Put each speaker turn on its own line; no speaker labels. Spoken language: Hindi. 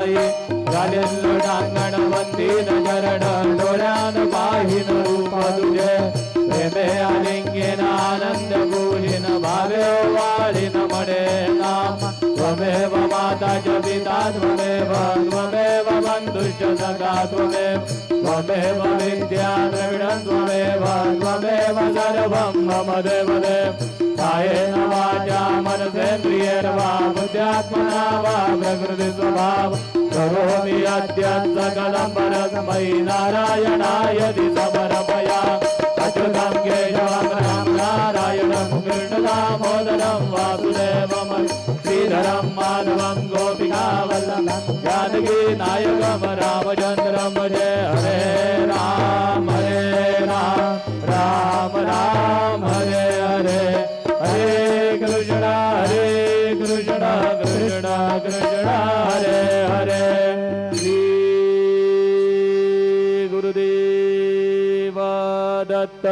झालेलं डांगण वंदीन चरण डोळ्यान पाहिन रूप तुझे प्रेमे आलिंगेन आनंद पूजिन भावे वाळीन म्हणे नाम त्वमेव माता च पिता त्वमेव त्वमेव बंधुश्च सखा त्वमेव विद्या द्रविणं त्वमेव त्वमेव सर्वं मम देवदेव कायेन वाचा मनसेन्द्रियेण वा बुद्ध्यात्मना वा प्रकृति स्वभाव करोमि अद्य सकलं परस्मै नारायणायति समर्पया अच्युतं केशवं राम नारायणं कृष्णदामोदरं वासुदेवं श्रीधरं माधवं गोपिकावल्लभं जानकीनायकं रामचन्द्रं भजे हरे राम राम राम हरे हरे हरे कृष्ण कृष्ण कृष्ण हरे हरे श्री गुरुदेव दत्त।